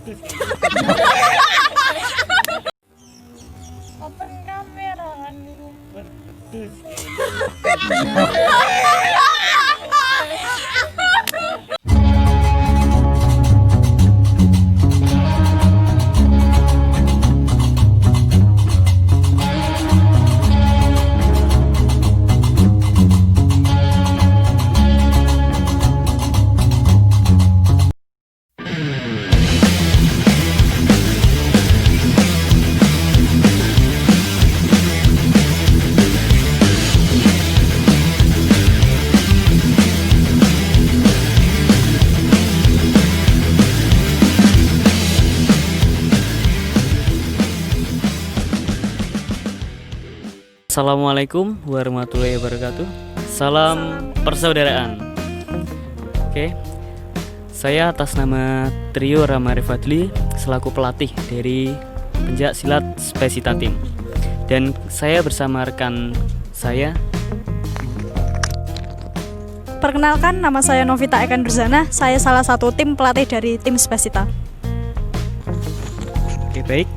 Open kamera niku. Assalamualaikum warahmatullahi wabarakatuh. Salam persaudaraan. Oke, saya atas nama Trio Rama Rifadli selaku pelatih dari Pencak Silat Spesita Team. Dan saya bersama rekan saya. Perkenalkan, nama saya Novita Eka Nurzana. Saya salah satu tim pelatih dari tim Spesita. Oke, baik.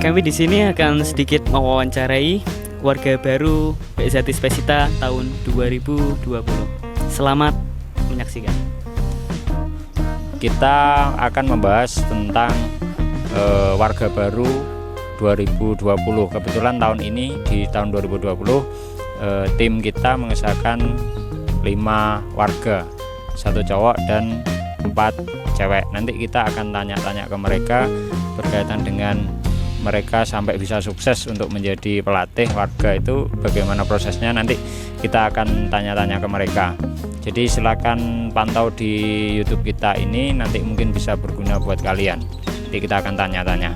Kami di sini akan sedikit mewawancarai warga baru PSHT Spesita tahun 2020. Selamat menyaksikan. Kita akan membahas tentang warga baru 2020. Kebetulan tahun ini di tahun 2020 tim kita mengesahkan 5 warga, 1 cowok dan 4 cewek. Nanti kita akan tanya-tanya ke mereka berkaitan dengan mereka sampai bisa sukses untuk menjadi pelatih warga itu bagaimana prosesnya, nanti kita akan tanya-tanya ke mereka. Jadi silakan pantau di YouTube kita ini, nanti mungkin bisa berguna buat kalian. Jadi kita akan tanya-tanya.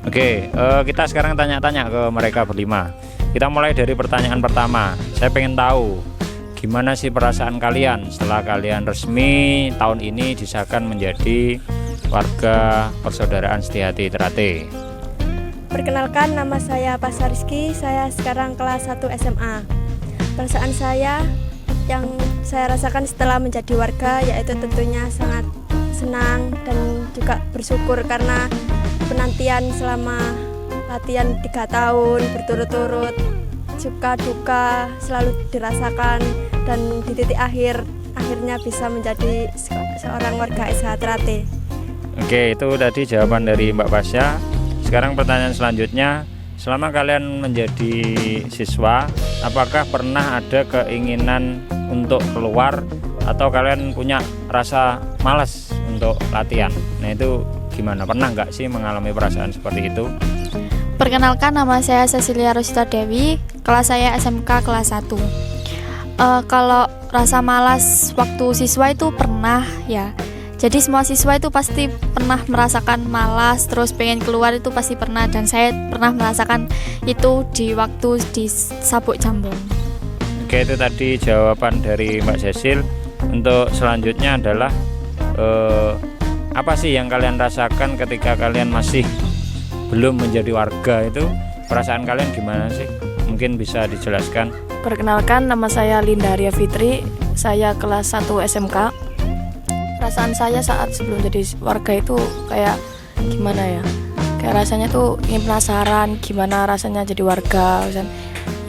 Oke, kita sekarang tanya-tanya ke mereka berlima. Kita mulai dari pertanyaan pertama. Saya pengen tahu gimana sih perasaan kalian setelah kalian resmi tahun ini disahkan menjadi warga Persaudaraan Setiahati Terate. Perkenalkan, nama saya Pasar Rizky, saya sekarang kelas 1 SMA. Perasaan saya yang saya rasakan setelah menjadi warga yaitu tentunya sangat senang dan juga bersyukur karena penantian selama latihan 3 tahun berturut-turut, suka duka selalu dirasakan, dan di titik akhirnya bisa menjadi seorang warga SH Terate. Oke, itu tadi jawaban dari Mbak Pasya. Sekarang pertanyaan selanjutnya, selama kalian menjadi siswa, apakah pernah ada keinginan untuk keluar atau kalian punya rasa malas untuk latihan? Nah itu gimana? Pernah nggak sih mengalami perasaan seperti itu? Perkenalkan, nama saya Cecilia Rosita Dewi, kelas saya SMK kelas 1. Kalau rasa malas waktu siswa itu pernah ya. Jadi semua siswa itu pasti pernah merasakan malas, terus pengen keluar itu pasti pernah, dan saya pernah merasakan itu di waktu di Sabuk Jambon. Oke, itu tadi jawaban dari Mbak Cecil. Untuk selanjutnya adalah apa sih yang kalian rasakan ketika kalian masih belum menjadi warga itu? Perasaan kalian gimana sih? Mungkin bisa dijelaskan. Perkenalkan, nama saya Linda Arya Fitri, saya kelas 1 SMK. Perasaan saya saat sebelum jadi warga itu kayak gimana ya, kayak rasanya tuh ingin penasaran gimana rasanya jadi warga,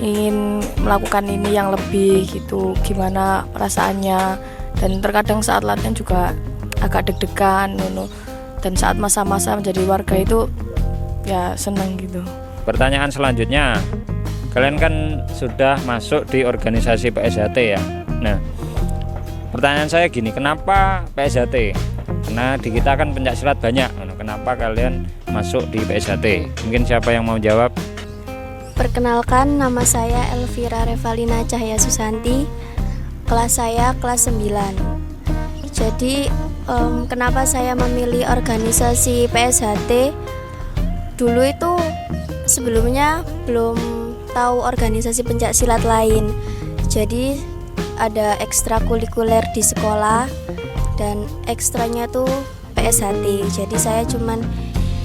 ingin melakukan ini yang lebih gitu, gimana perasaannya. Dan terkadang saat latihan juga agak deg-degan dan saat masa-masa menjadi warga itu ya senang gitu. Pertanyaan selanjutnya, Kalian kan sudah masuk di organisasi PSHT ya. Nah, pertanyaan saya gini, kenapa PSHT? Karena di kita kan pencaksilat banyak. Kenapa kalian masuk di PSHT? Mungkin siapa yang mau jawab? Perkenalkan, nama saya Elvira Revalina Cahya Susanti. Kelas saya kelas 9. Jadi kenapa saya memilih organisasi PSHT? Dulu itu sebelumnya belum tahu organisasi pencaksilat lain. Jadi ada ekstrakurikuler di sekolah dan ekstranya tuh PSHT. Jadi saya cuman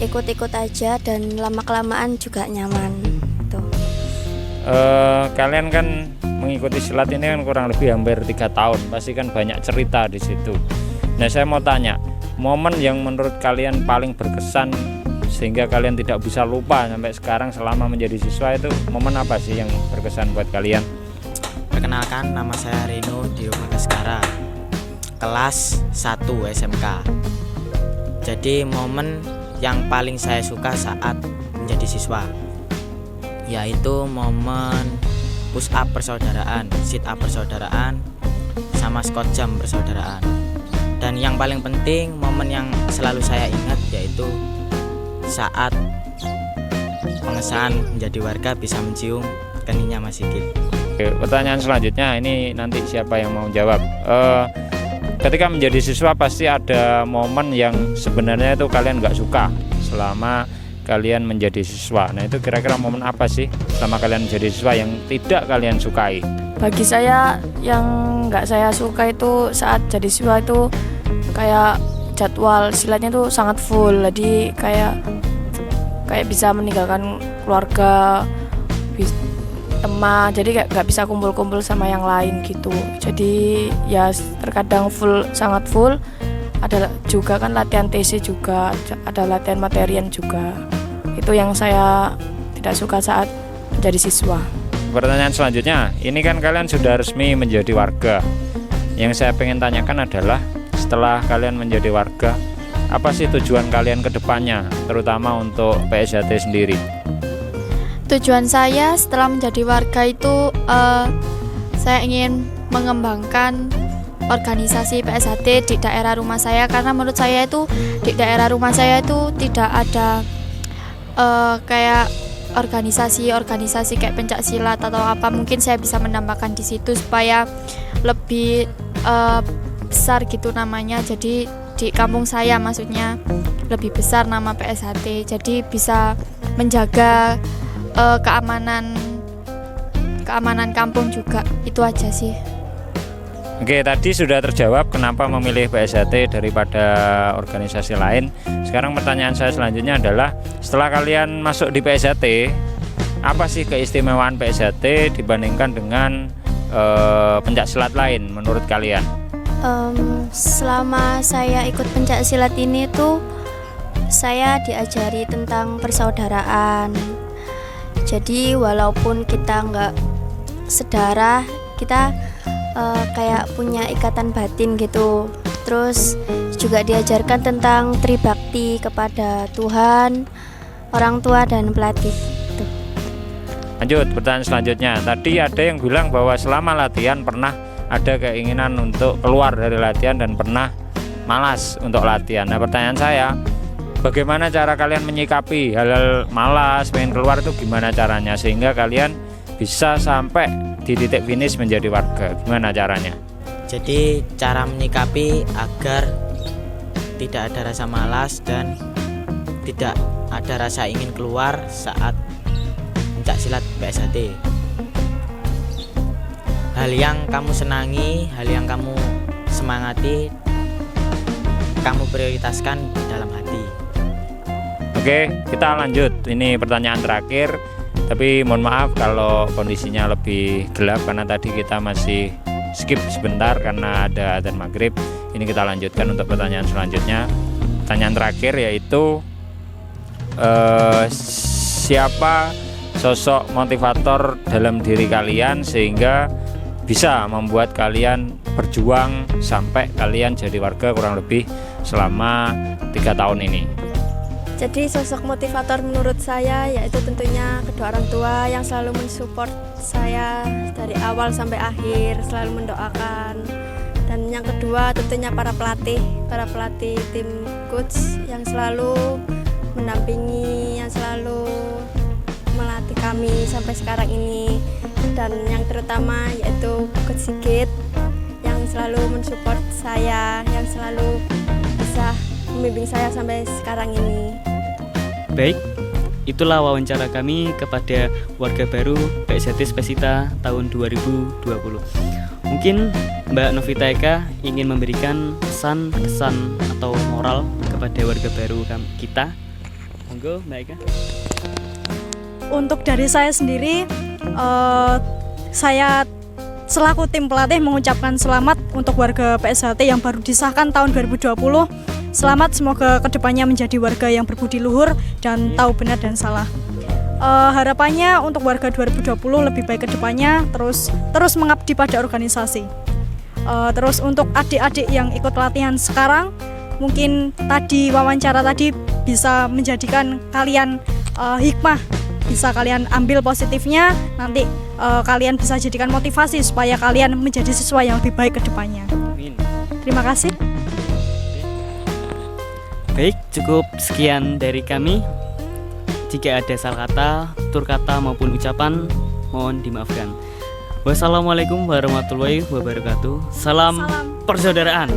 ikut-ikut aja dan lama-kelamaan juga nyaman. Tuh. Kalian kan mengikuti silat ini kan kurang lebih hampir 3 tahun. Pasti kan banyak cerita di situ. Nah, saya mau tanya, momen yang menurut kalian paling berkesan sehingga kalian tidak bisa lupa sampai sekarang selama menjadi siswa, itu momen apa sih yang berkesan buat kalian? Perkenalkan, nama saya Rino Dio Bagaskara, kelas 1 SMK. Jadi momen yang paling saya suka saat menjadi siswa yaitu momen push up persaudaraan, sit up persaudaraan, sama squat jump persaudaraan. Dan yang paling penting, momen yang selalu saya ingat yaitu saat pengesahan menjadi warga bisa mencium keningnya Mas Sigit. Oke, pertanyaan selanjutnya ini nanti siapa yang mau jawab? Ketika menjadi siswa pasti ada momen yang sebenarnya itu kalian nggak suka selama kalian menjadi siswa. Nah, itu kira-kira momen apa sih selama kalian menjadi siswa yang tidak kalian sukai? Bagi saya yang nggak saya suka itu saat jadi siswa itu kayak jadwal silatnya tuh sangat full, jadi kayak bisa meninggalkan keluarga, teman, jadi nggak bisa kumpul-kumpul sama yang lain gitu. Jadi ya terkadang sangat full. Ada juga kan latihan TC juga, ada latihan materian juga. Itu yang saya tidak suka saat menjadi siswa. Pertanyaan selanjutnya, ini kan kalian sudah resmi menjadi warga. Yang saya pengen tanyakan adalah setelah kalian menjadi warga, apa sih tujuan kalian ke depannya, terutama untuk PSHT sendiri? Tujuan saya setelah menjadi warga itu saya ingin mengembangkan organisasi PSHT di daerah rumah saya, karena menurut saya itu di daerah rumah saya itu tidak ada kayak organisasi kayak pencak silat atau apa. Mungkin saya bisa menambahkan di situ supaya lebih besar gitu namanya. Jadi di kampung saya maksudnya lebih besar nama PSHT, jadi bisa menjaga keamanan kampung juga. Itu aja sih. Oke, tadi sudah terjawab kenapa memilih PSHT daripada organisasi lain. Sekarang pertanyaan saya selanjutnya adalah, setelah kalian masuk di PSHT, apa sih keistimewaan PSHT dibandingkan dengan pencak silat lain menurut kalian? Selama saya ikut pencak silat ini tuh saya diajari tentang persaudaraan. Jadi walaupun kita nggak sedarah, kita kayak punya ikatan batin gitu. Terus juga diajarkan tentang tribakti kepada Tuhan, orang tua, dan pelatih gitu. Lanjut, pertanyaan selanjutnya. Tadi ada yang bilang bahwa selama latihan pernah ada keinginan untuk keluar dari latihan dan pernah malas untuk latihan. Nah, pertanyaan saya, bagaimana cara kalian menyikapi hal-hal malas, pengen keluar itu gimana caranya sehingga kalian bisa sampai di titik finish menjadi warga? Gimana caranya? Jadi cara menyikapi agar tidak ada rasa malas dan tidak ada rasa ingin keluar saat pencak silat PSHT. Hal yang kamu senangi, hal yang kamu semangati, kamu prioritaskan dalam hati. Oke, kita lanjut. Ini pertanyaan terakhir. Tapi mohon maaf kalau kondisinya lebih gelap karena tadi kita masih skip sebentar karena ada adzan maghrib. Ini kita lanjutkan untuk pertanyaan selanjutnya. Pertanyaan terakhir yaitu siapa sosok motivator dalam diri kalian sehingga bisa membuat kalian berjuang sampai kalian jadi warga kurang lebih selama 3 tahun ini? Jadi sosok motivator menurut saya yaitu tentunya kedua orang tua yang selalu mensupport saya dari awal sampai akhir, selalu mendoakan. Dan yang kedua tentunya para pelatih tim coach yang selalu mendampingi, yang selalu melatih kami sampai sekarang ini. Dan yang terutama yaitu Coach Sigit yang selalu mensupport saya, yang selalu bisa membimbing saya sampai sekarang ini. Baik, itulah wawancara kami kepada warga baru PSHT Spesita tahun 2020. Mungkin Mbak Novita Eka ingin memberikan kesan atau moral kepada warga baru kita. Monggo Mbak Eka. Untuk dari saya sendiri, saya selaku tim pelatih mengucapkan selamat untuk warga PSHT yang baru disahkan tahun 2020. Selamat, semoga kedepannya menjadi warga yang berbudi luhur dan tahu benar dan salah. Harapannya untuk warga 2020 lebih baik kedepannya, terus mengabdi pada organisasi. Terus untuk adik-adik yang ikut latihan sekarang, mungkin tadi wawancara tadi bisa menjadikan kalian hikmah, bisa kalian ambil positifnya, nanti kalian bisa jadikan motivasi supaya kalian menjadi siswa yang lebih baik kedepannya. Terima kasih. Baik, cukup sekian dari kami. Jika ada salah kata, tutur kata maupun ucapan, mohon dimaafkan. Wassalamualaikum warahmatullahi wabarakatuh. Salam persaudaraan.